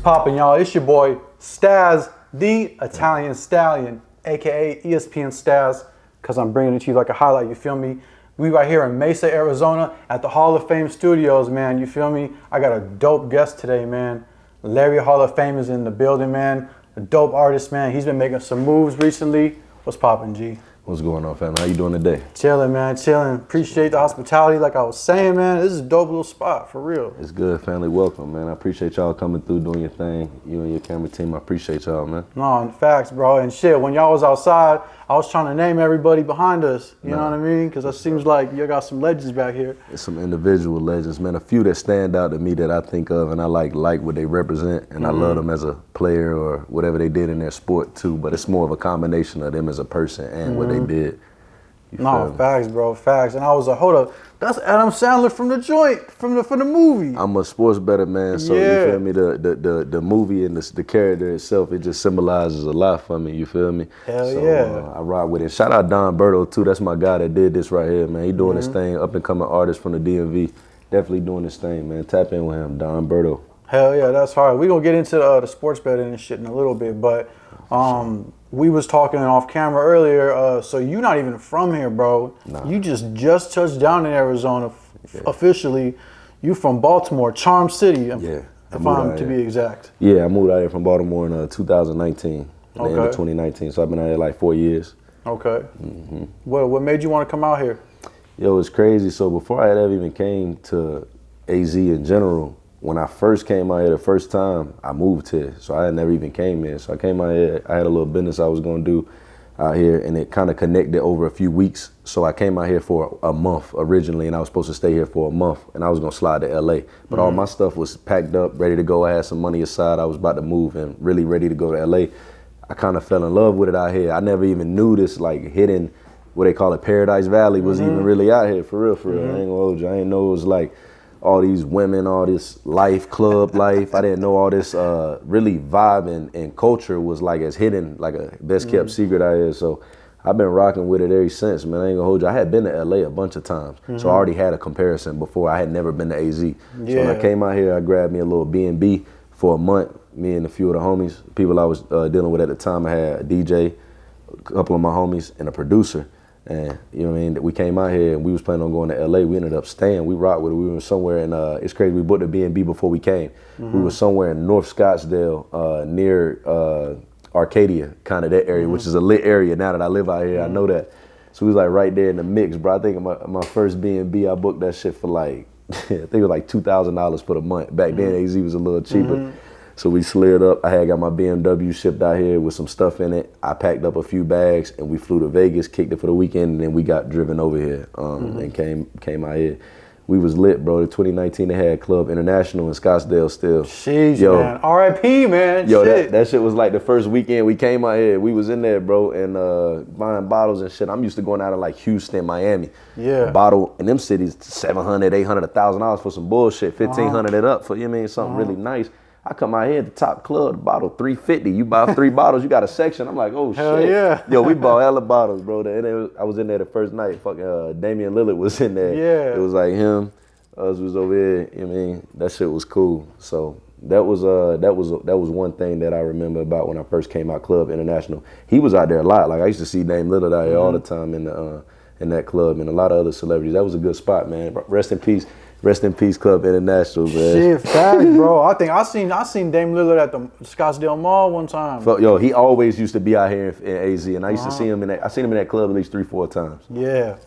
poppin', y'all? It's your boy, Staz, the Italian Stallion, aka ESPN Staz, because I'm bringing it to you like a highlight, you feel me? We right here in Mesa, Arizona at the Hall of Fame studios, man, you feel me? I got a dope guest today, man. Larry Hall of Fame is in the building, man. A dope artist, man. He's been making some moves recently. What's poppin', G? What's going on, fam? How you doing today? Chilling, man, chilling. Appreciate the hospitality, like I was saying, man. This is a dope little spot, for real. It's good, family. Welcome, man. I appreciate y'all coming through, doing your thing. You and your camera team, I appreciate y'all, man. No, in facts, bro. And shit, when y'all was outside, I was trying to name everybody behind us. You know what I mean? Because it seems like you got some legends back here. It's some individual legends, man. A few that stand out to me that I think of, and I like what they represent, and I love them as a player or whatever they did in their sport too. But it's more of a combination of them as a person and what they did. No, facts, bro, facts. And I was like, hold up, that's Adam Sandler from the joint, from the movie. I'm a sports bettor, man, so you feel me? The movie and the character itself, it just symbolizes a lot for me, you feel me? Hell so, yeah. I ride with it. Shout out Don Berto too, that's my guy that did this right here, man. He doing his thing, up and coming artist from the DMV. Definitely doing his thing, man. Tap in with him, Don Berto. Hell yeah, that's hard. We're gonna get into the sports betting and shit in a little bit, but we was talking off camera earlier, so you're not even from here, bro. Nah. You just touched down in Arizona officially. You from Baltimore, Charm City, if I'm to be exact. Yeah, I moved out here from Baltimore in 2019, the end of 2019, so I've been out here like 4 years. Okay. What made you want to come out here? Yo, it's crazy. So before I had ever even came to AZ in general, when I first came out here the first time, I moved here. So I had never even came here. So I came out here, I had a little business I was gonna do out here, and it kind of connected over a few weeks. So I came out here for a month originally, and I was supposed to stay here for a month, and I was gonna slide to LA. But all my stuff was packed up, ready to go. I had some money aside. I was about to move and really ready to go to LA. I kind of fell in love with it out here. I never even knew this like hidden, what they call it, Paradise Valley was even really out here, for real, for real. I ain't gonna hold you. I didn't know it was like all these women, all this life, club life. I didn't know all this really vibe and culture was like as hidden, like a best kept secret out here. So I've been rocking with it ever since, man. I ain't gonna hold you. I had been to LA a bunch of times. So I already had a comparison before. I had never been to AZ. So when I came out here, I grabbed me a little B&B for a month. Me and a few of the homies, people I was dealing with at the time. I had a DJ, a couple of my homies, and a producer. And you know what I mean, we came out here and we was planning on going to LA. We ended up staying. We rocked with it. We were somewhere in it's crazy, we booked a B&B before we came. We were somewhere in North Scottsdale, near Arcadia, kind of that area, which is a lit area now that I live out here. I know that. So we was like right there in the mix, bro. I think my first B&B, I booked that shit for like I think it was like $2,000 for the month. Back then AZ was a little cheaper. So we slid up. I had got my BMW shipped out here with some stuff in it. I packed up a few bags and we flew to Vegas, kicked it for the weekend, and then we got driven over here and came out here. We was lit, bro. The 2019 they had Club International in Scottsdale still. Jeez, man. R.I.P., man. Yo, that shit was like the first weekend we came out here. We was in there, bro, and buying bottles and shit. I'm used to going out of like Houston, Miami. Yeah. Bottle in them cities, $700, $800, $1,000 for some bullshit. $1,500 it up for, you know what I mean, something really nice. I come out here at the top club, the bottle $350. You buy 3 bottles, you got a section. I'm like, oh hell shit. Yeah. Yo, we bought hella bottles, bro. I was in there the first night. Fucking Damian Lillard was in there. Yeah. It was like him. Us was over here. You know what I mean? That shit was cool. So that was one thing that I remember about when I first came out. Club International. He was out there a lot. Like I used to see Dame Lillard out here all the time in that club, and a lot of other celebrities. That was a good spot, man. Rest in peace. Rest in peace, Club International, man. Shit, fact, bro. I think I seen Dame Lillard at the Scottsdale Mall one time. Yo, he always used to be out here in AZ, and I used to see him I seen him in that club at least 3-4 times. Yeah.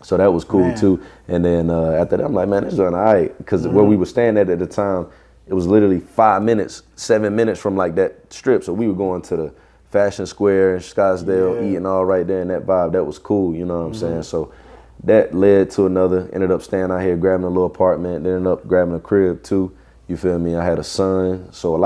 So that was cool too. And then after that, I'm like, man, this is all right, because where we were staying at the time, it was literally 5 minutes, 7 minutes from like that strip. So we were going to the Fashion Square in Scottsdale, eating all right there in that vibe. That was cool, you know what I'm saying? So that led to another. Ended up staying out here, grabbing a little apartment. Then ended up grabbing a crib too. You feel me? I had a son, so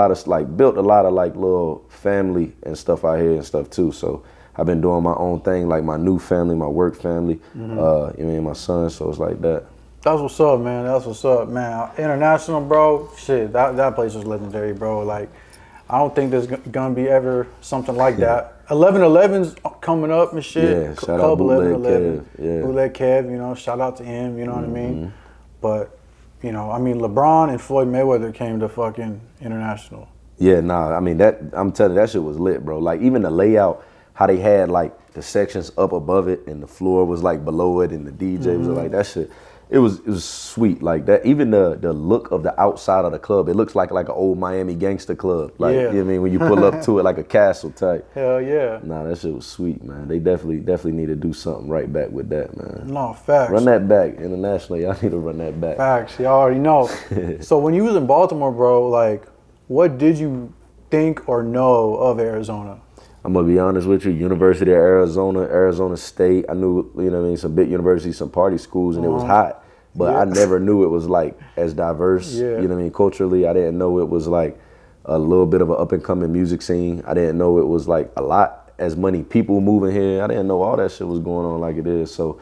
built a lot of like little family and stuff out here and stuff too. So I've been doing my own thing, like my new family, my work family. You know, and my son. So it's like that. That's what's up, man. That's what's up, man. International, bro. Shit, that place was legendary, bro. Like, I don't think there's gonna be ever something like that. 11-11's coming up and shit. Yeah, shout out Bootleg Kev. Yeah. Bootleg Kev, you know, shout out to him, you know what I mean? But, you know, I mean, LeBron and Floyd Mayweather came to fucking International. Yeah, nah, I mean, I'm telling you, that shit was lit, bro. Like, even the layout, how they had, like, the sections up above it and the floor was, like, below it and the DJ was like, that shit, it was sweet. Like, that, even the look of the outside of the club, it looks like an old Miami gangster club. Like, Yeah. you know what I mean? When you pull up to it like a castle type. Hell yeah. Nah, that shit was sweet, man. They definitely need to do something right back with that, man. No, facts. Run that back internationally. Y'all need to run that back. Facts. Y'all already know. So when you was in Baltimore, bro, like, what did you think or know of Arizona? I'm gonna be honest with you. University of Arizona, Arizona State. I knew, you know what I mean, some big universities, some party schools, and it was hot. But I never knew it was like as diverse. You know what I mean, culturally. I didn't know it was like a little bit of an up and coming music scene. I didn't know it was like a lot as many people moving here. I didn't know all that shit was going on like it is. So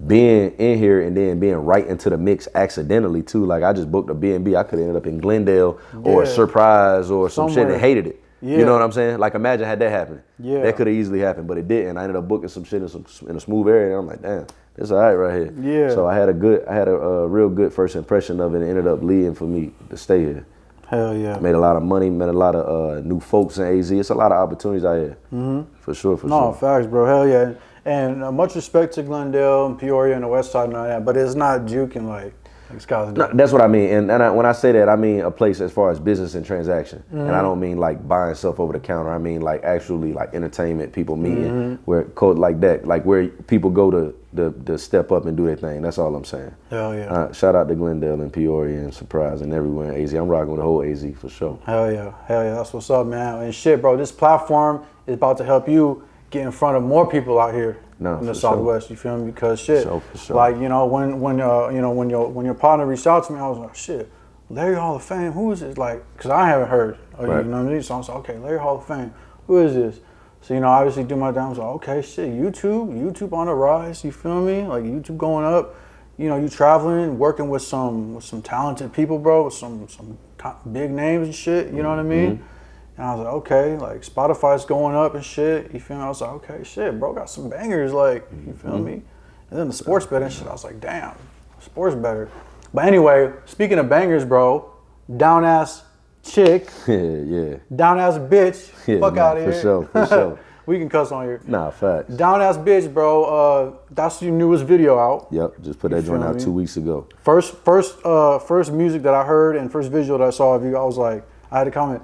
being in here and then being right into the mix accidentally too. Like, I just booked a B&B. I could have ended up in Glendale or Surprise or some shit and hated it. You know what I'm saying? Like, imagine had that happened. That could have easily happened, but it didn't. I ended up booking some shit in a smooth area, and I'm like, damn, this all right here. So I had a real good first impression of it, and it ended up leading for me to stay here. Hell yeah. Made a lot of money, met a lot of new folks in AZ. It's a lot of opportunities out here. For sure. No, facts, bro. Hell yeah. And much respect to Glendale and Peoria and the West Side and all that, but it's not juking like Scottsdale. No, that's what I mean. And when I say that, I mean a place as far as business and transaction. And I don't mean like buying stuff over the counter. I mean like actually like entertainment, people meeting, where code like that, like where people go to step up and do their thing. That's all I'm saying. Hell yeah. Shout out to Glendale and Peoria and Surprise and everywhere in AZ. I'm rocking with the whole AZ for sure. Hell yeah. That's what's up, man. And shit, bro, this platform is about to help you get in front of more people out here in the Southwest. You feel me? Because shit, for sure. like, you know, when your partner reached out to me, I was like, shit, Larry Hall of Fame, who is this? Like, because I haven't heard, you know what I mean? So I was like, okay, Larry Hall of Fame, who is this? So, you know, obviously do my time. I was like, okay, shit, YouTube on the rise. You feel me? Like, YouTube going up. You know, you traveling, working with some talented people, bro, with some big names and shit. You know what I mean? And I was like, okay, like Spotify's going up and shit. You feel me? I was like, okay, shit, bro, got some bangers, like, you feel me? And then the sports betting shit, I was like, damn, sports better. But anyway, speaking of bangers, bro, down ass chick, down ass bitch, fuck out of here. For sure. We can cuss on here. Nah, facts. Down ass bitch, bro. That's your newest video out. Yep, just put that joint out 2 weeks ago. First music that I heard and first visual that I saw of you, I was like, I had to comment.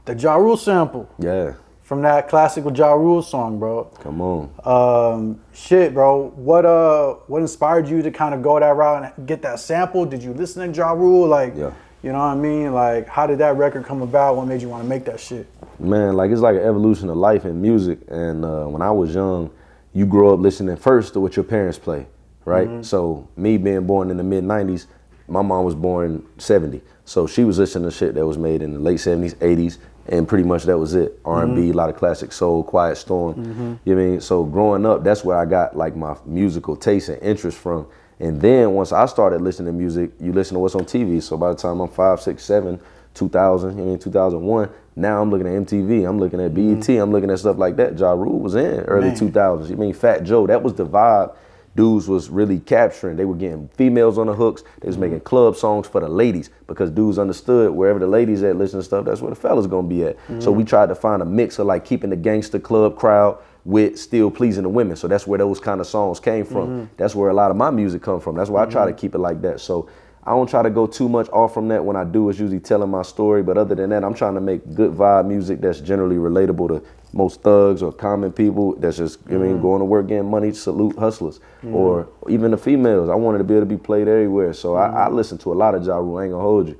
The Ja Rule sample. Yeah. From that classical Ja Rule song, bro. Come on. Shit, bro. What inspired you to kind of go that route and get that sample? Did you listen to Ja Rule? Like, you know what I mean? Like, how did that record come about? What made you want to make that shit? Man, like, it's like an evolution of life and music. And when I was young, you grow up listening first to what your parents play, right? So me being born in the mid-90s, my mom was born 70. So she was listening to shit that was made in the late 70s, 80s, and pretty much that was it. R&B, a lot of classic soul, Quiet Storm. You know what I mean? So growing up, that's where I got like my musical taste and interest from. And then once I started listening to music, you listen to what's on TV. So by the time I'm 5, 6, 7, 2000, you know what I mean, 2001, now I'm looking at MTV, I'm looking at BET, I'm looking at stuff like that. Ja Rule was in early 2000s. You mean Fat Joe, that was the vibe dudes was really capturing. They were getting females on the hooks. They was making club songs for the ladies because dudes understood wherever the ladies at listening to stuff, that's where the fellas gonna be at. So we tried to find a mix of like keeping the gangster club crowd with still pleasing the women. So that's where those kind of songs came from. That's where a lot of my music come from. That's why I try to keep it like that. So I don't try to go too much off from that. When I do, it's usually telling my story. But other than that, I'm trying to make good vibe music that's generally relatable to most thugs or common people that's just, I mean, going to work, getting money, salute hustlers. Or even the females. I wanted to be able to be played everywhere. So I listen to a lot of Ja Rule, I ain't gonna hold you.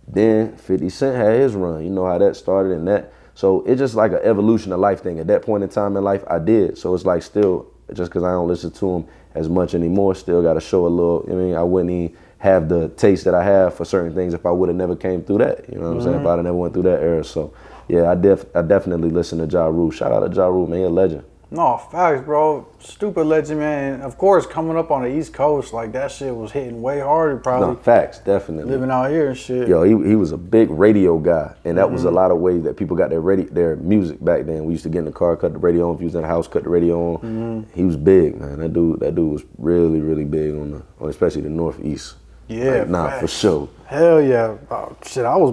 Then 50 Cent had his run. You know how that started and that. So it's just like an evolution of life thing. At that point in time in life, I did. So it's like still, just because I don't listen to him as much anymore, still got to show a little, I mean, I wouldn't even have the taste that I have for certain things if I would have never came through that. You know what I'm saying? If I'd have never went through that era. So yeah, I definitely listen to Ja Rule. Shout out to Ja Rule, man, he a legend. No, facts, bro. Stupid legend, man. And of course, coming up on the East Coast, like that shit was hitting way harder probably. No, facts, definitely. Living out here and shit. Yo, he was a big radio guy, and that was a lot of ways that people got their music back then. We used to get in the car, cut the radio on. If you was in the house, cut the radio on. He was big, man. That dude was really, really big on especially the Northeast. Yeah, like, nah, facts. for sure. Hell yeah. Oh, shit, I was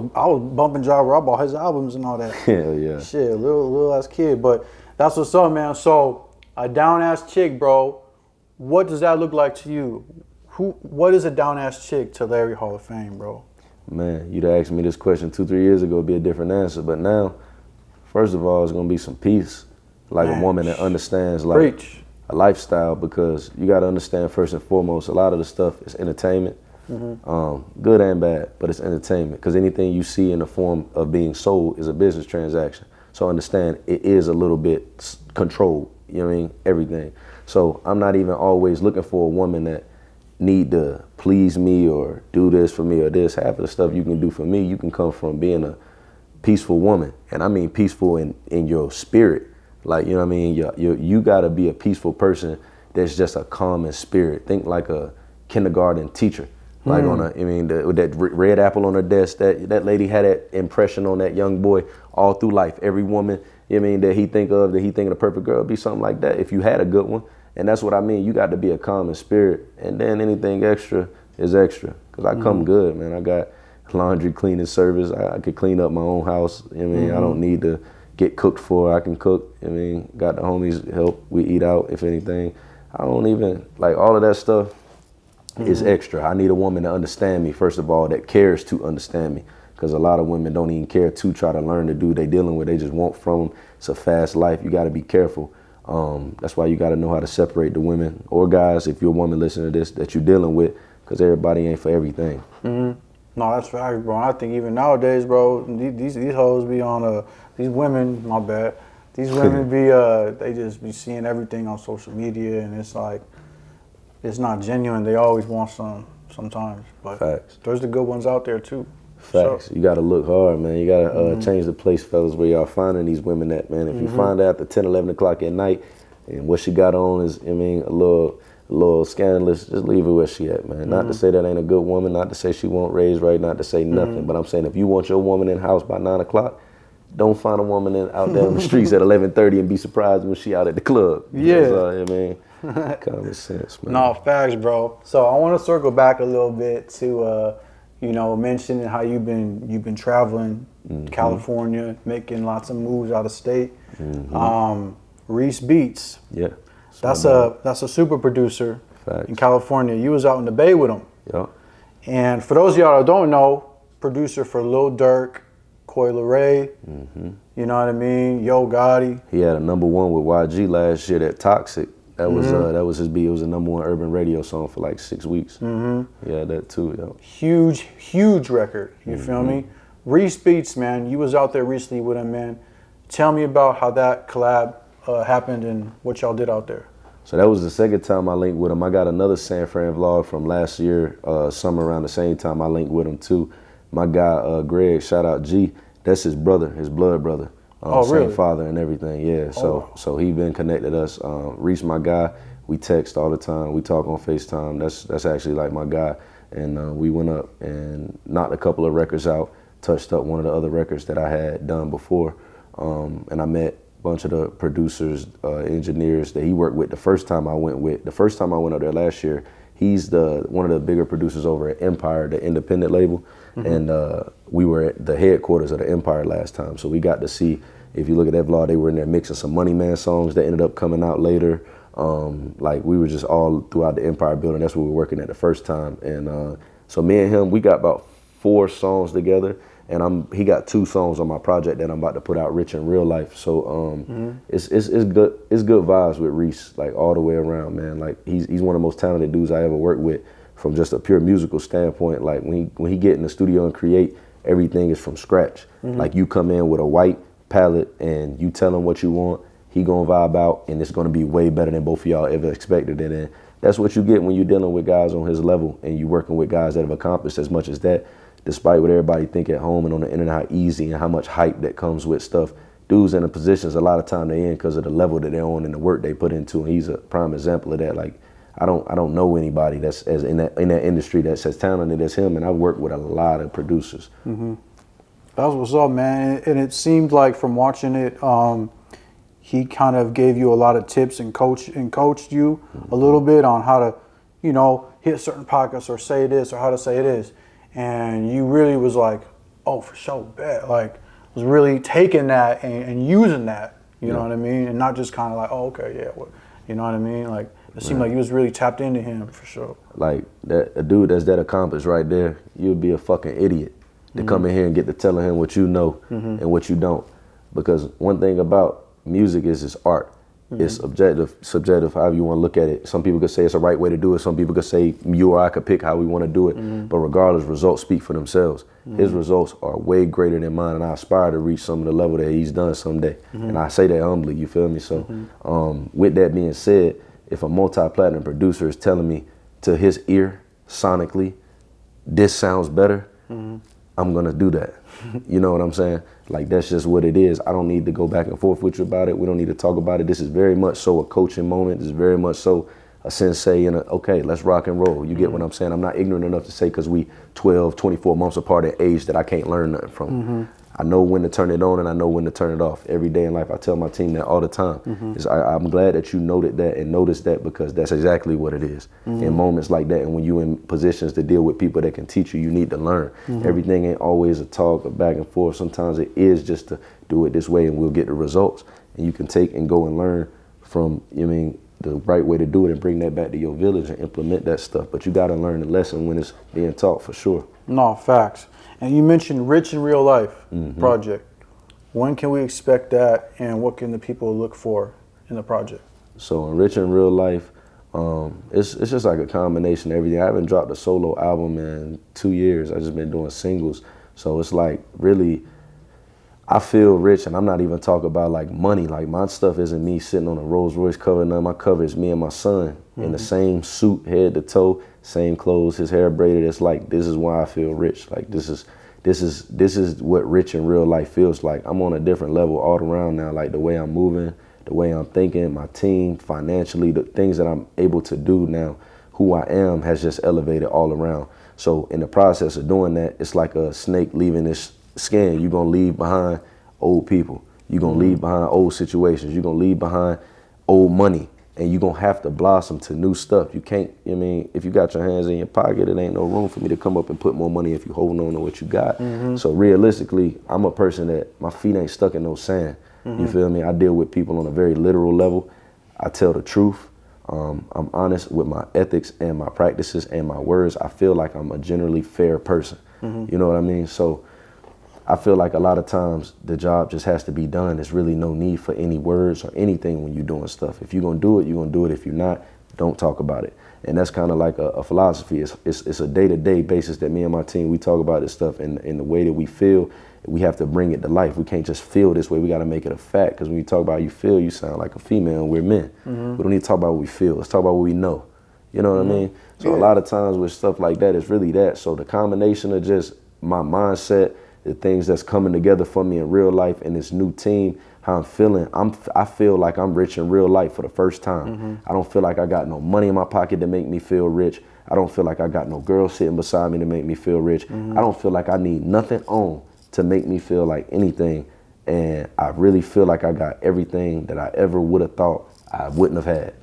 bumping Ja Rule. I bought his albums and all that. Hell yeah. Shit, little ass kid. But that's what's up, man. So a down ass chick, bro. What does that look like to you? What is a down ass chick to Larry Hall of Fame, bro? Man, you'd asked me this question 2-3 years ago, it'd be a different answer. But now, first of all, it's gonna be some peace. Like Man, a woman that understands like preach. a lifestyle, because you gotta understand first and foremost, a lot of the stuff is entertainment. Good and bad, but it's entertainment. Because anything you see in the form of being sold is a business transaction. So understand it is a little bit controlled, you know what I mean? Everything. So I'm not even always looking for a woman that need to please me or do this for me or this. Half of the stuff you can do for me, you can come from being a peaceful woman. And I mean peaceful in your spirit. Like, you know what I mean? You gotta be a peaceful person that's just a calm spirit. Think like a kindergarten teacher. Like with that red apple on her desk, that lady had that impression on that young boy all through life. Every woman, you know what I mean, that he think of the perfect girl, be something like that if you had a good one. And that's what I mean. You got to be a calm spirit. And then anything extra is extra. Because I come good, man. I got laundry cleaning service. I could clean up my own house. You know what I mean? I don't need to get cooked for. I can cook. You know what I mean? Got the homies help. We eat out, if anything. I don't even, like, all of that stuff is extra. I need a woman to understand me, first of all, that cares to understand me. Because a lot of women don't even care to try to learn to do what they dealing with. They just want from them. It's a fast life. You got to be careful. That's why you got to know how to separate the women or guys, if you're a woman listening to this, that you're dealing with, because everybody ain't for everything. No, that's fact, bro. I think even nowadays, bro, these hoes be on these women, my bad. These women be they just be seeing everything on social media, and it's like it's not genuine. They always want some sometimes, but Facts. There's the good ones out there too. Facts. So, you got to look hard, man. You got to change the place, fellas, where y'all finding these women at, man. If you find out at 10, 11 o'clock at night and what she got on is, I mean, a little scandalous, just leave her where she at, man. Not to say that ain't a good woman, not to say she won't raise right, not to say nothing. But I'm saying if you want your woman in the house by 9 o'clock, don't find a woman out there on the streets at 11:30 and be surprised when she out at the club. Yeah. I mean, common sense, man. No, facts, bro. So I want to circle back a little bit to mentioning how you've been traveling California, making lots of moves out of state. Reese Beats. Yeah. That's a super producer in California. You was out in the Bay with him. Yeah. And for those of y'all that don't know, producer for Lil Durk, Coi Leray, you know what I mean? Yo Gotti. He had a #1 with YG last year, that Toxic. That was his beat. It was a #1 urban radio song for like 6 weeks. Yeah, that too. Yo. Huge record. You feel me? Reese Beats, man. You was out there recently with him, man. Tell me about how that collab happened and what y'all did out there. So that was the second time I linked with him. I got another San Fran vlog from last year, summer around the same time I linked with him too. My guy, Greg, shout out G, that's his brother, his blood brother. Same really? father and everything, yeah. So he been connected us. Reese, my guy, we text all the time. We talk on FaceTime. That's actually like my guy. And we went up and knocked a couple of records out, touched up one of the other records that I had done before. And I met a bunch of the producers, engineers that he worked with the first time I went up there last year. He's one of the bigger producers over at Empire, the independent label. And we were at the headquarters of the Empire last time. So we got to see, if you look at that vlog, they were in there mixing some Money Man songs that ended up coming out later. Like we were just all throughout the Empire building. That's where we were working at the first time. And so me and him, we got about 4 songs together. And he got 2 songs on my project that I'm about to put out, Rich in Real Life. So it's good vibes with Reese, like all the way around, man. Like he's one of the most talented dudes I ever worked with from just a pure musical standpoint. Like when he get in the studio and create, everything is from scratch. Like you come in with a white palette and you tell him what you want, he gonna vibe out, and it's gonna be way better than both of y'all ever expected it. And that's what you get when you're dealing with guys on his level and you working with guys that have accomplished as much as that. Despite what everybody think at home and on the internet, how easy and how much hype that comes with stuff. Dudes in the positions a lot of time they in because of the level that they're on and the work they put into. And he's a prime example of that. Like I don't know anybody that's as in that industry that's as talented as him. And I've worked with a lot of producers. That's what's up, man. And it seemed like from watching it, he kind of gave you a lot of tips and coached you a little bit on how to, hit certain pockets or say this or how to say it is, and you really was like, oh, for sure, bet. Like, was really taking that and using that, you know what I mean? And not just kind of like, oh, okay, yeah, well, you know what I mean? Like, it seemed like you was really tapped into him, for sure. Like, that a dude that's that accomplished right there, you'd be a fucking idiot to come in here and get to telling him what you know and what you don't. Because one thing about music is it's art. It's objective, subjective, however you want to look at it. Some people could say it's a right way to do it. Some people could say you or I could pick how we want to do it. But regardless, results speak for themselves. His results are way greater than mine, and I aspire to reach some of the level that he's done someday. And I say that humbly, you feel me? So with that being said, if a multi-platinum producer is telling me to his ear, sonically, this sounds better, I'm gonna do that. You know what I'm saying? Like, that's just what it is. I don't need to go back and forth with you about it. We don't need to talk about it. This is very much so a coaching moment. This is very much so a sensei and okay, let's rock and roll. You get what I'm saying? I'm not ignorant enough to say because we 12, 24 months apart in age that I can't learn nothing from. I know when to turn it on and I know when to turn it off. Every day in life, I tell my team that all the time. I'm glad that you noted that and noticed that, because that's exactly what it is. In moments like that, and when you're in positions to deal with people that can teach you, you need to learn. Everything ain't always a talk or back and forth. Sometimes it is just to do it this way and we'll get the results. And you can take and go and learn from, the right way to do it and bring that back to your village and implement that stuff. But you got to learn the lesson when it's being taught, for sure. No, facts. And you mentioned Rich in Real Life project. When can we expect that, and what can the people look for in the project? So in Rich in Real Life, it's just like a combination of everything. I haven't dropped a solo album in 2 years. I've just been doing singles. So it's like, really, I feel rich, and I'm not even talking about like money. Like, my stuff isn't me sitting on a Rolls Royce cover. None of my cover is me and my son in the same suit, head to toe, same clothes, his hair braided. It's like, this is why I feel rich. Like, this is what rich in real life feels like. I'm on a different level all around now. Like, the way I'm moving, the way I'm thinking, my team, financially, the things that I'm able to do now, who I am has just elevated all around. So in the process of doing that, it's like a snake leaving this skin. You're gonna leave behind old people. You're gonna leave behind old situations. You're gonna leave behind old money. And you're gonna have to blossom to new stuff. You can't, if you got your hands in your pocket, it ain't no room for me to come up and put more money if you holding on to what you got. So realistically, I'm a person that my feet ain't stuck in no sand. You feel me? I deal with people on a very literal level. I tell the truth. I'm honest with my ethics and my practices and my words. I feel like I'm a generally fair person. You know what I mean? So I feel like a lot of times the job just has to be done. There's really no need for any words or anything when you're doing stuff. If you're gonna do it, you're gonna do it. If you're not, don't talk about it. And that's kind of like a philosophy. It's a day-to-day basis that me and my team, we talk about this stuff, and the way that we feel, we have to bring it to life. We can't just feel this way. We got to make it a fact, because when you talk about how you feel, you sound like a female, and we're men. We don't need to talk about what we feel. Let's talk about what we know. You know what I mean? So a lot of times with stuff like that, it's really that. So the combination of just my mindset, the things that's coming together for me in real life, and this new team, how I'm feeling, I feel like I'm rich in real life for the first time. I don't feel like I got no money in my pocket to make me feel rich. I don't feel like I got no girl sitting beside me to make me feel rich. I don't feel like I need nothing on to make me feel like anything. And I really feel like I got everything that I ever would have thought I wouldn't have had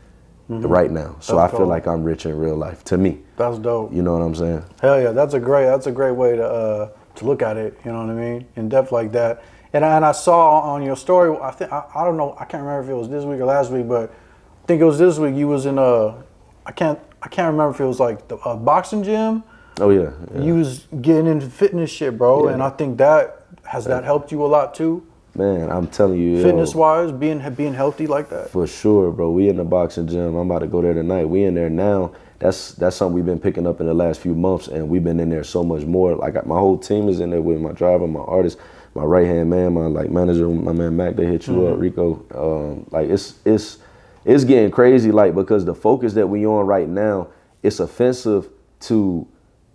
right now. So I feel like I'm rich in real life, to me. That's dope. You know what I'm saying? Hell yeah, that's a great way to look at it. You know what I mean? In depth like that. And I saw on your story, I don't know, I can't remember if it was this week or last week, but I think it was this week. You was in I can't remember if it was like a boxing gym. Oh yeah. You was getting into fitness shit, bro, and I think that helped you a lot too. Man, I'm telling you, fitness wise, being healthy like that. For sure, bro. We in the boxing gym. I'm about to go there tonight. We in there now. That's something we've been picking up in the last few months, and we've been in there so much more. Like, my whole team is in there with my driver, my artist, my right hand man, my manager, my man Mac. They hit you up, Rico. Like, it's getting crazy. Like, because the focus that we on right now, it's offensive to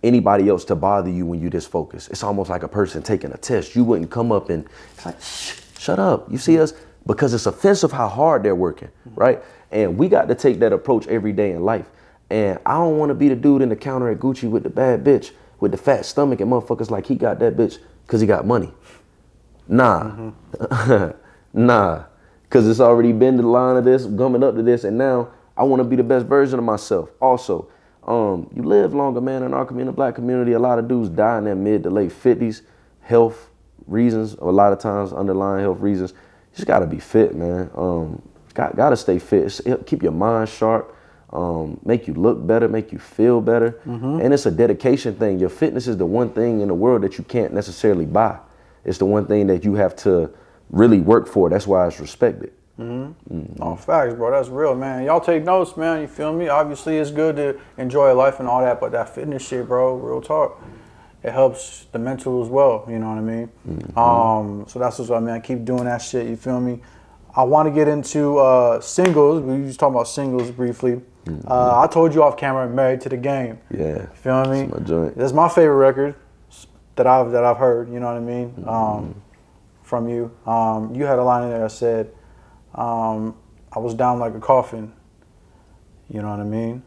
anybody else to bother you when you this focused. It's almost like a person taking a test. You wouldn't come up and it's like, shut up. You see us? Because it's offensive how hard they're working, right? And we got to take that approach every day in life. And I don't want to be the dude in the counter at Gucci with the bad bitch with the fat stomach and motherfuckers like he got that bitch because he got money. Nah. Nah. Because it's already been the line of this, coming up to this, and now I want to be the best version of myself. Also, You live longer, man. In our community, the black community, a lot of dudes die in their mid to late 50s. Health reasons, a lot of times underlying health reasons. You just gotta be fit, man. Gotta stay fit. Keep your mind sharp. Make you look better, make you feel better. And it's a dedication thing. Your fitness is the one thing in the world that you can't necessarily buy. It's the one thing that you have to really work for. That's why it's respected. Oh, facts, bro. That's real, man. Y'all take notes, man. You feel me? Obviously, it's good to enjoy life and all that, but that fitness shit, bro, real talk, it helps the mental as well. You know what I mean? So that's what's up, man. Keep doing that shit. You feel me? I want to get into singles. We was talking about singles briefly. I told you off camera, I'm married to the game. Yeah. You feel me? That's my joint. That's my favorite record that I've heard. You know what I mean? From you. You had a line in there that said, I was down like a coffin. You know what I mean?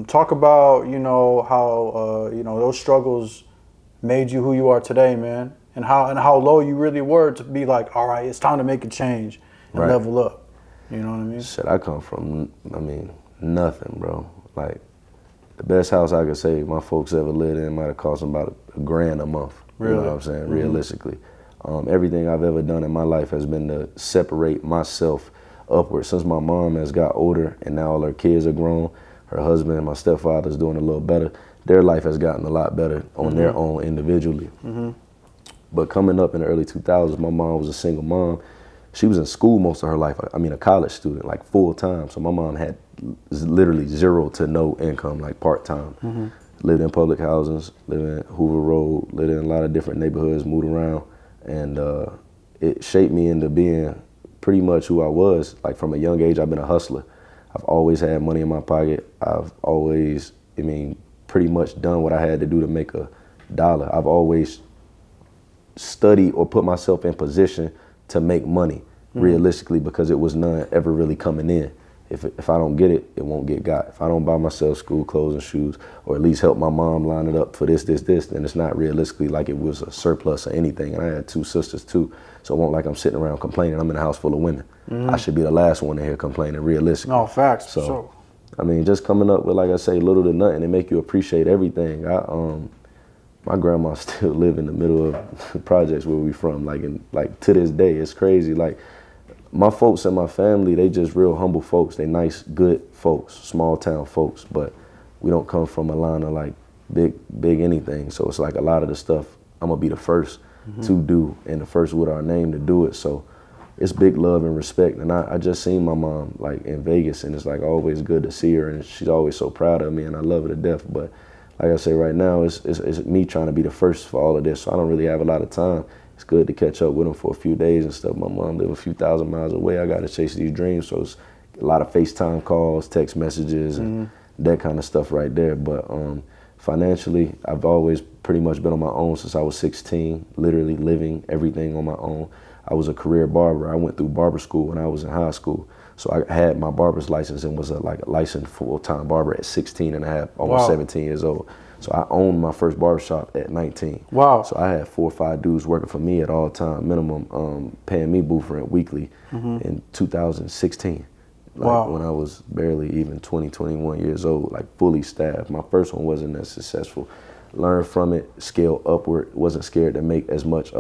Talk about, you know, how you know, those struggles made you who you are today, man, and how low you really were to be like, all right, it's time to make a change and level up. You know what I mean? Shit, I come from, nothing, bro. Like, the best house I could say my folks ever lived in might have cost them about $1,000 a month. Really? You know what I'm saying? Realistically. Everything I've ever done in my life has been to separate myself upward. Since my mom has got older and now all her kids are grown, her husband and my stepfather's doing a little better, their life has gotten a lot better on their own individually. But coming up in the early 2000s, my mom was a single mom. She was in school most of her life. A college student, like full time. So my mom had literally zero to no income, like part time. Lived in public housings, lived in Hoover Road, lived in a lot of different neighborhoods, moved around. And it shaped me into being pretty much who I was. Like from a young age, I've been a hustler. I've always had money in my pocket. I've always, pretty much done what I had to do to make $1. I've always studied or put myself in position to make money realistically, because it was none ever really coming in. If I don't get it, it won't get got. If I don't buy myself school clothes and shoes, or at least help my mom line it up for this, then it's not realistically like it was a surplus or anything. And I had 2 sisters too, so it won't like I'm sitting around complaining. I'm in a house full of women. I should be the last one in here complaining realistically. No, facts. So, just coming up with, like I say, little to nothing, and make you appreciate everything. My grandma still live in the middle of the projects where we from. Like to this day, it's crazy. Like, my folks and my family, they just real humble folks. They nice, good folks, small town folks, but we don't come from a line of like big anything. So it's like a lot of the stuff I'm gonna be the first to do, and the first with our name to do it. So it's big love and respect. And I just seen my mom like in Vegas, and it's like always good to see her, and she's always so proud of me, and I love her to death. But like I say, right now, it's me trying to be the first for all of this. So I don't really have a lot of time. It's good to catch up with them for a few days and stuff. My mom live a few thousand miles away. I got to chase these dreams. So it's a lot of FaceTime calls, text messages, and that kind of stuff right there. But financially, I've always pretty much been on my own since I was 16, literally living everything on my own. I was a career barber. I went through barber school when I was in high school. So I had my barber's license and was a licensed full-time barber at 16 and a half, almost 17 years old. So I owned my first barbershop at 19. Wow. So I had 4 or 5 dudes working for me at all time, minimum, paying me booth rent weekly in 2016. When I was barely even 20, 21 years old, like fully staffed. My first one wasn't as successful. Learned from it, scaled upward, wasn't scared to make as much,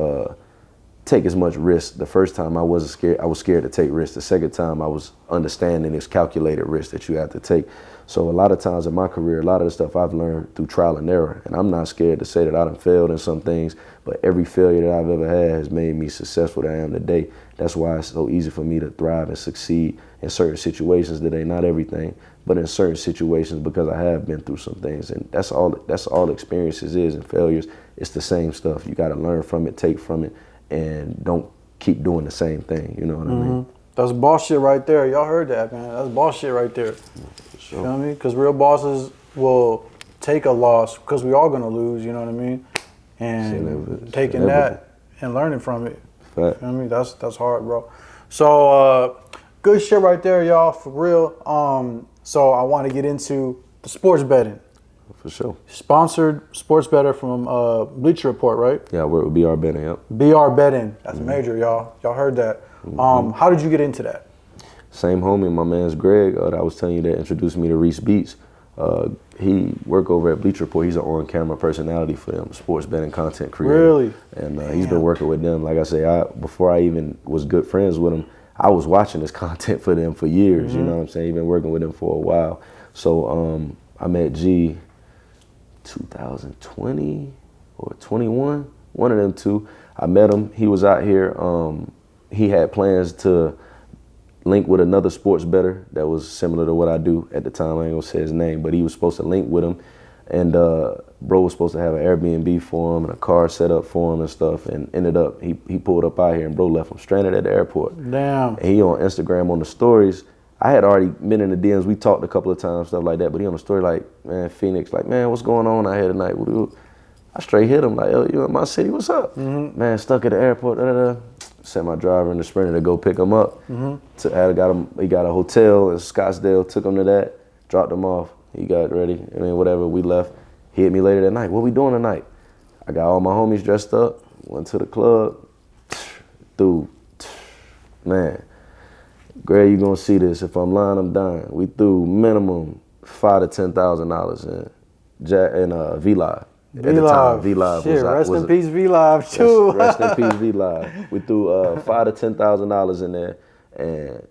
take as much risk. The first time I wasn't scared, I was scared to take risks. The second time I was understanding this calculated risk that you have to take. So a lot of times in my career, a lot of the stuff I've learned through trial and error, and I'm not scared to say that I done failed in some things, but every failure that I've ever had has made me successful that I am today. That's why it's so easy for me to thrive and succeed in certain situations today, not everything, but in certain situations, because I have been through some things. And that's all experiences is, and failures. It's the same stuff. You gotta learn from it, take from it, and don't keep doing the same thing. You know what I mean? That's boss shit right there. Y'all heard that, man. That's boss shit right there. Sure. You know what I mean? Because real bosses will take a loss, because we all gonna lose, you know what I mean? And taking that and learning from it. Fact. You know what I mean? That's hard, bro. So good shit right there, y'all, for real. So I want to get into the sports betting. For sure. Sponsored sports better from Bleacher Report, right? Yeah, I work with BR Betting, yep. BR Betting. That's major, y'all. Y'all heard that. How did you get into that? Same homie, my man's Greg, that I was telling you, that introduced me to Reese Beats. He work over at Bleacher Report. He's an on-camera personality for them, sports betting content creator. Really? And he's been working with them. Like I say, before I even was good friends with him, I was watching his content for them for years. You know what I'm saying? He's been working with them for a while. So I met G 2020 or 21, one of them two. I met him. He was out here. He had plans to link with another sports bettor that was similar to what I do at the time. I ain't gonna say his name, but he was supposed to link with him. And bro was supposed to have an Airbnb for him and a car set up for him and stuff. And ended up, he pulled up out here and bro left him stranded at the airport. Damn. And he on Instagram on the stories. I had already been in the DMs. We talked a couple of times, stuff like that. But he on the story like, man, Phoenix, like, man, what's going on out here tonight? I straight hit him like, yo, you in my city? What's up? Man, stuck at the airport. Sent my driver in the Sprinter to go pick him up. He got a hotel in Scottsdale. Took him to that. Dropped him off. He got ready. I mean, whatever. We left. He hit me later that night. What we doing tonight? I got all my homies dressed up. Went to the club. Dude, man. Greg, you gonna see this. If I'm lying, I'm dying. We threw minimum $5,000 to $10,000 in V-Live. At the time, V-Live Shit, was rest in peace, V-Live too. Rest in peace, V-Live. We threw $5,000 to $10,000 in there and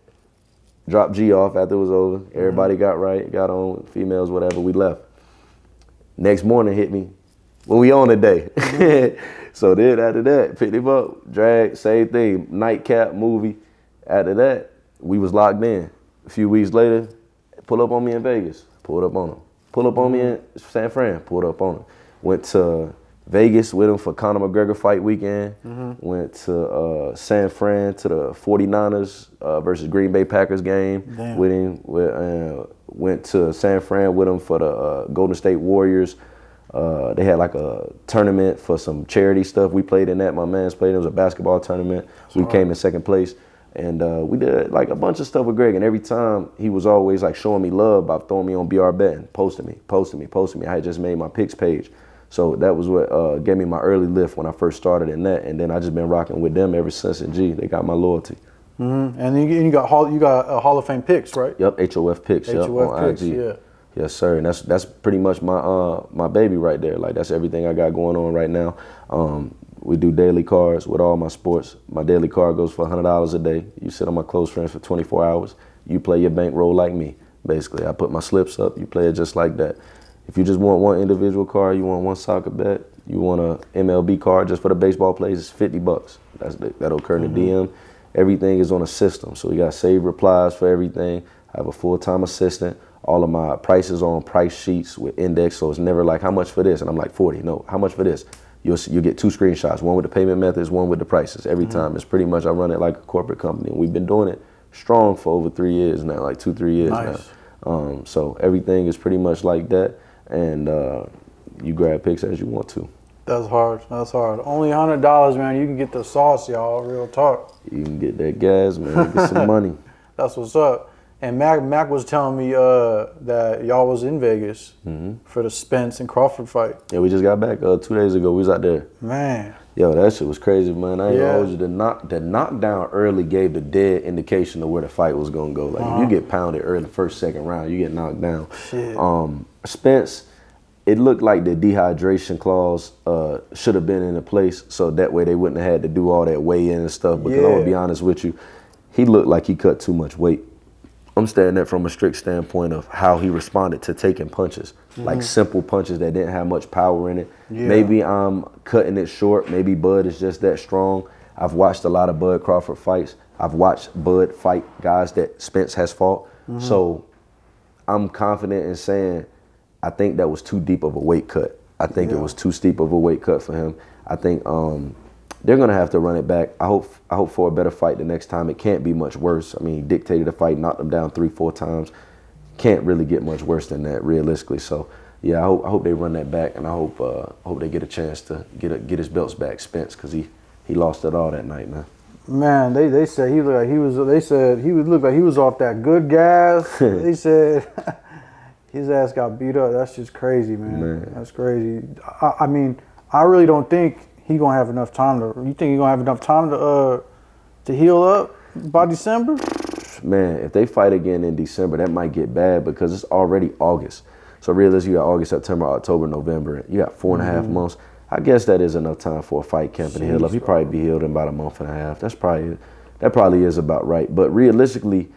dropped G off after it was over. Everybody got right, got on, females, whatever. We left. Next morning hit me. Well, we on today. So then after that, picked him up, drag, same thing, nightcap, movie. After that, we was locked in. A few weeks later, pull up on me in Vegas, pulled up on him. Pull up on me in San Fran, pulled up on him. Went to Vegas with him for Conor McGregor fight weekend. Went to San Fran to the 49ers versus Green Bay Packers game with him. Went to San Fran with him for the Golden State Warriors. They had like a tournament for some charity stuff. We played in that. My man's played. It was a basketball tournament. We came in second place. And we did like a bunch of stuff with Greg. And every time he was always like showing me love by throwing me on BR Betting, posting me. I had just made my picks page. So that was what gave me my early lift when I first started in that. And then I just been rocking with them ever since. And G, they got my loyalty. And you got Hall of Fame picks, right? Yep, HOF picks. HOF on picks, IG. yeah. Yes, sir. And that's pretty much my baby right there. Like that's everything I got going on right now. We do daily cards with all my sports. My daily card goes for $100 a day. You sit on my close friends for 24 hours. You play your bankroll like me, basically. I put my slips up. You play it just like that. If you just want one individual card, you want one soccer bet, you want a MLB card just for the baseball plays, it's $50. That'll occur in the DM. Everything is on a system. So we got saved replies for everything. I have a full-time assistant. All of my prices are on price sheets with index, so it's never like, how much for this? And I'm like, 40. No, how much for this? You'll get two screenshots, one with the payment methods, one with the prices. Every time, it's pretty much, I run it like a corporate company. And we've been doing it strong for over 3 years now, like 2-3 years now. So everything is pretty much like that. And you grab picks as you want to. That's hard. Only $100, man. You can get the sauce, y'all. Real talk. You can get that gas, man. Get some money. That's what's up. And Mac was telling me that y'all was in Vegas for the Spence and Crawford fight. Yeah, we just got back 2 days ago. We was out there. Man. Yo, that shit was crazy, man. I ain't hold you. The knockdown early gave the dead indication of where the fight was gonna go. Like if you get pounded early, first, second round, you get knocked down. Shit. Spence, it looked like the dehydration clause should have been in place, so that way they wouldn't have had to do all that weigh-in and stuff. Because I'm gonna be honest with you, he looked like he cut too much weight. I'm staring at from a strict standpoint of how he responded to taking punches, like simple punches that didn't have much power in it. Maybe I'm cutting it short. Maybe Bud is just that strong. I've watched a lot of Bud Crawford fights. I've watched Bud fight guys that Spence has fought. So I'm confident in saying I think that was too deep of a weight cut. I think it was too steep of a weight cut for him. I think they're gonna have to run it back. I hope for a better fight the next time. It can't be much worse. I mean, he dictated the fight, knocked him down 3-4 times. Can't really get much worse than that, realistically. So, yeah, I hope they run that back, and I hope they get a chance to get his belts back, Spence, because he lost it all that night, man. Man, they said he looked like he was. They said he would look like he was off that good gas. They said his ass got beat up. That's just crazy, man. That's crazy. I mean, I really don't think he gonna have enough time to. You think he gonna have enough time to heal up by December? Man, if they fight again in December, that might get bad because it's already August. So realistically, you got August, September, October, November. You got 4.5 months. I guess that is enough time for a fight camp and heal up. He'd probably be healed in about a month and a half. That probably is about right. But realistically,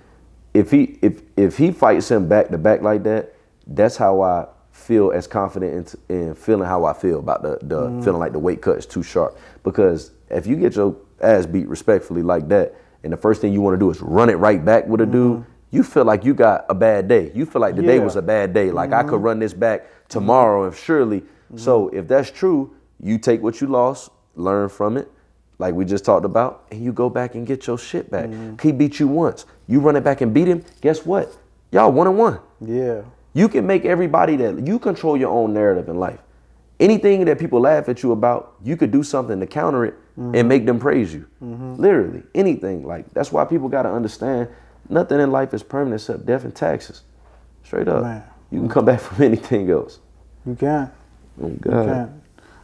if he fights him back to back like that, that's how I feel as confident in feeling how I feel about the feeling like the weight cut is too sharp. Because if you get your ass beat respectfully like that, and the first thing you want to do is run it right back with a dude, you feel like you got a bad day. You feel like the day was a bad day. Like I could run this back tomorrow and surely. So if that's true, you take what you lost, learn from it, like we just talked about, and you go back and get your shit back. He beat you once. You run it back and beat him, guess what? Y'all 1-1. Yeah. You can make everybody you control your own narrative in life. Anything that people laugh at you about, you could do something to counter it and make them praise you. Literally, anything. Like, that's why people got to understand nothing in life is permanent except death and taxes. Straight up. Man. You can come back from anything else. You can. Oh, God. You can.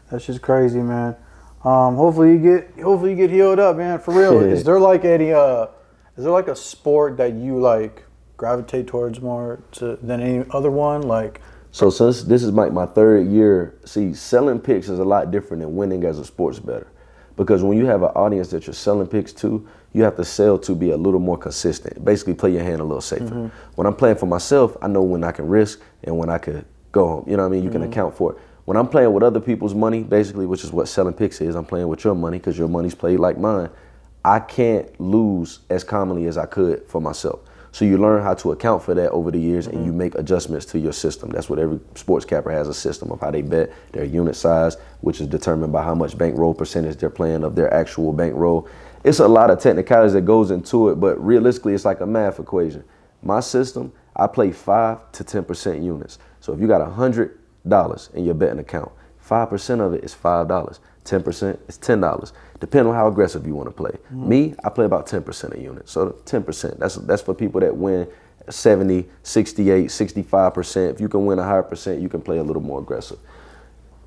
That's just crazy, man. Hopefully you get healed up, man. For real. Is there like a sport that you like gravitate towards more than any other one? Like, so since this is like my third year, see, selling picks is a lot different than winning as a sports bettor. Because when you have an audience that you're selling picks to, you have to sell to be a little more consistent. Basically play your hand a little safer. When I'm playing for myself, I know when I can risk and when I could go home. You know what I mean? You can account for it. When I'm playing with other people's money, basically, which is what selling picks is, I'm playing with your money because your money's played like mine. I can't lose as commonly as I could for myself. So you learn how to account for that over the years and you make adjustments to your system. That's what every sports capper has, a system of how they bet, their unit size, which is determined by how much bankroll percentage they're playing of their actual bankroll. It's a lot of technicalities that goes into it, but realistically, it's like a math equation. My system, I play 5 to 10% units. So if you got $100 in your betting account, 5% of it is $5. 10% is $10, depending on how aggressive you want to play. Me, I play about 10% a unit. So 10%, that's for people that win 70, 68, 65%. If you can win a higher percent, you can play a little more aggressive.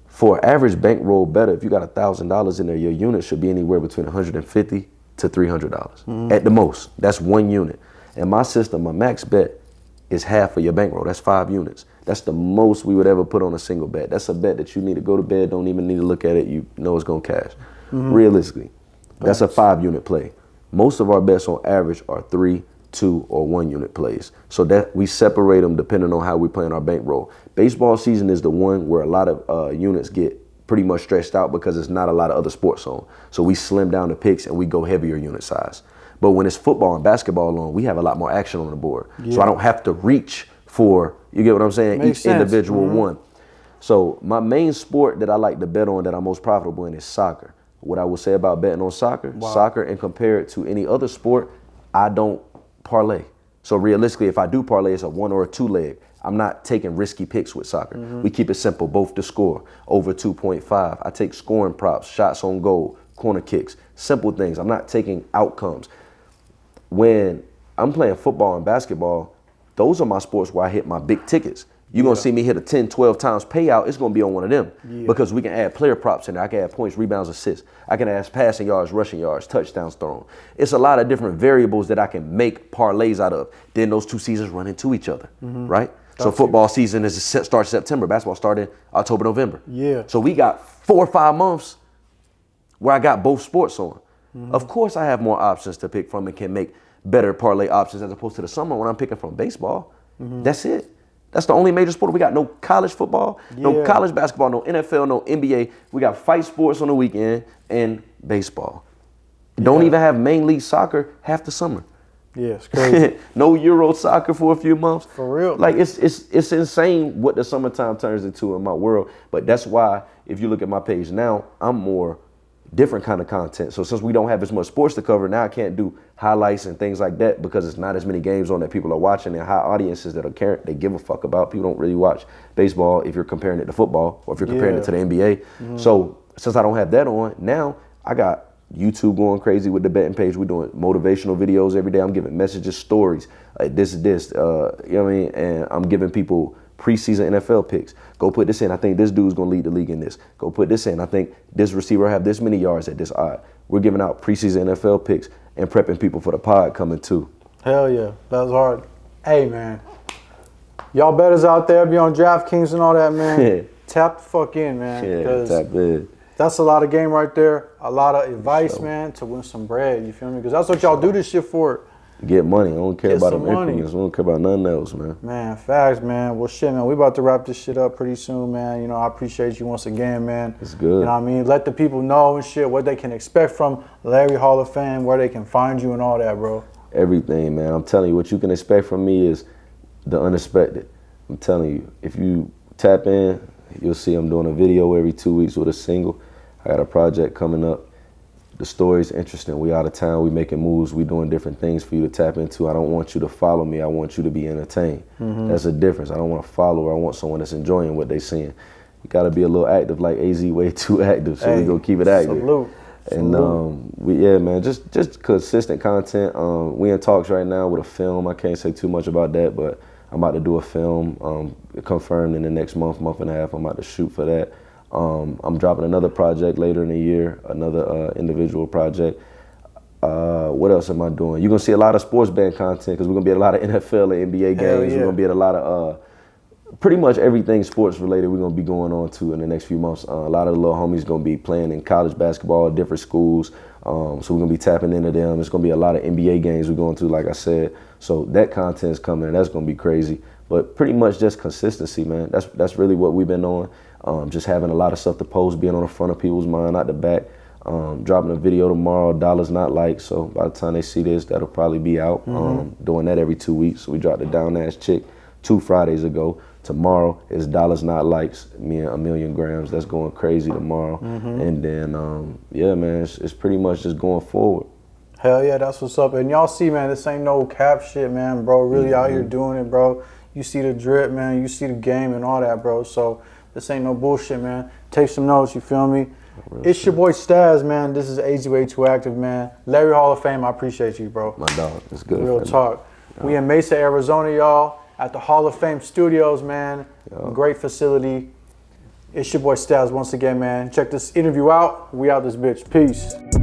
For average bankroll bettor, if you got $1,000 in there, your unit should be anywhere between $150 to $300 at the most. That's one unit. In my system, my max bet is half of your bankroll. That's 5 units. That's the most we would ever put on a single bet. That's a bet that you need to go to bed, don't even need to look at it. You know it's going to cash. Realistically, that's a 5-unit play. Most of our bets on average are 3, 2, or 1 unit plays. So that we separate them depending on how we play in our bankroll. Baseball season is the one where a lot of units get pretty much stretched out because there's not a lot of other sports on. So we slim down the picks and we go heavier unit size. But when it's football and basketball on, we have a lot more action on the board. So I don't have to reach for, you get what I'm saying, each individual one. So my main sport that I like to bet on that I'm most profitable in is soccer. What I would say about betting on soccer, soccer, and compare it to any other sport, I don't parlay. So realistically, if I do parlay, it's a 1 or a 2 leg. I'm not taking risky picks with soccer. We keep it simple, both to score, over 2.5. I take scoring props, shots on goal, corner kicks, simple things. I'm not taking outcomes. When I'm playing football and basketball, those are my sports where I hit my big tickets. You're going to see me hit a 10, 12 times payout. It's going to be on one of them because we can add player props in there. I can add points, rebounds, assists. I can add passing yards, rushing yards, touchdowns thrown. It's a lot of different variables that I can make parlays out of. Then those two seasons run into each other, right? So football season starts September. Basketball started October, November. So we got 4 or 5 months where I got both sports on. Of course I have more options to pick from and can make better parlay options as opposed to the summer when I'm picking from baseball. That's it. That's the only major sport. We got no college football, no college basketball, no NFL, no NBA. We got fight sports on the weekend and baseball. Don't even have main league soccer half the summer. Yeah, it's crazy. No Euro soccer for a few months. For real. Like it's insane what the summertime turns into in my world. But that's why if you look at my page now, I'm more different kind of content. So since we don't have as much sports to cover, now I can't do highlights and things like that because it's not as many games on that people are watching and high audiences that are caring, they give a fuck about. People don't really watch baseball if you're comparing it to football or if you're comparing it to the NBA. So since I don't have that on, now I got YouTube going crazy with the betting page. We're doing motivational videos every day. I'm giving messages, stories, like this, you know what I mean? And I'm giving people preseason NFL picks. Go put this in. I think this dude's going to lead the league in this. Go put this in. I think this receiver will have this many yards at this odd. We're giving out preseason NFL picks and prepping people for the pod coming too. Hell yeah. That was hard. Hey, man. Y'all betters out there, be on DraftKings and all that, man. Yeah. Tap the fuck in, man. Yeah, tap in. That's a lot of game right there. A lot of advice, man, to win some bread. You feel me? Because that's what y'all do this shit for. Get money. I don't care about them money. increments. I don't care about nothing else, man. Man, facts, man. Well, shit, man. We about to wrap this shit up pretty soon, man. You know, I appreciate you once again, man. It's good. You know what I mean? Let the people know and shit what they can expect from Larry Hall of Fame, where they can find you and all that, bro. Everything, man. I'm telling you, what you can expect from me is the unexpected. I'm telling you, if you tap in, you'll see I'm doing a video every 2 weeks with a single. I got a project coming up. The story's interesting. We out of town. We making moves. We doing different things for you to tap into. I don't want you to follow me. I want you to be entertained. That's a difference. I don't want a follower. I want someone that's enjoying what they seeing. You got to be a little active, like AZ, way too active. So we gonna keep it active. Salute. And yeah, man, just consistent content. We in talks right now with a film. I can't say too much about that, but I'm about to do a film. Confirmed in the next month and a half. I'm about to shoot for that. I'm dropping another project later in the year, another individual project. What else am I doing? You're going to see a lot of sports band content because we're going to be at a lot of NFL and NBA games. We're going to be at a lot of pretty much everything sports related we're going to be going on to in the next few months. A lot of the little homies going to be playing in college basketball at different schools. So we're going to be tapping into them. There's going to be a lot of NBA games we're going to, like I said. So that content is coming and that's going to be crazy. But pretty much just consistency, man. That's really what we've been on. Just having a lot of stuff to post, being on the front of people's mind, not the back. Dropping a video tomorrow, Dollars Not Likes. So by the time they see this, that'll probably be out. Doing that every 2 weeks. So we dropped the Down Ass Chick 2 Fridays ago. Tomorrow is Dollars Not Likes, me and 1,000,000 grams. That's going crazy tomorrow. And then, yeah, man, it's pretty much just going forward. Hell yeah, that's what's up. And y'all see, man, this ain't no cap shit, man, bro. Really out here doing it, bro. You see the drip, man. You see the game and all that, bro. So this ain't no bullshit, man. Take some notes, you feel me? It's your boy Staz, man. This is AZ Way Too Active, man. Larry Hall of Fame, I appreciate you, bro. My dog, it's good. Real talk. We in Mesa, Arizona, y'all, at the Hall of Fame Studios, man. Great facility. It's your boy Staz once again, man. Check this interview out. We out this bitch. Peace.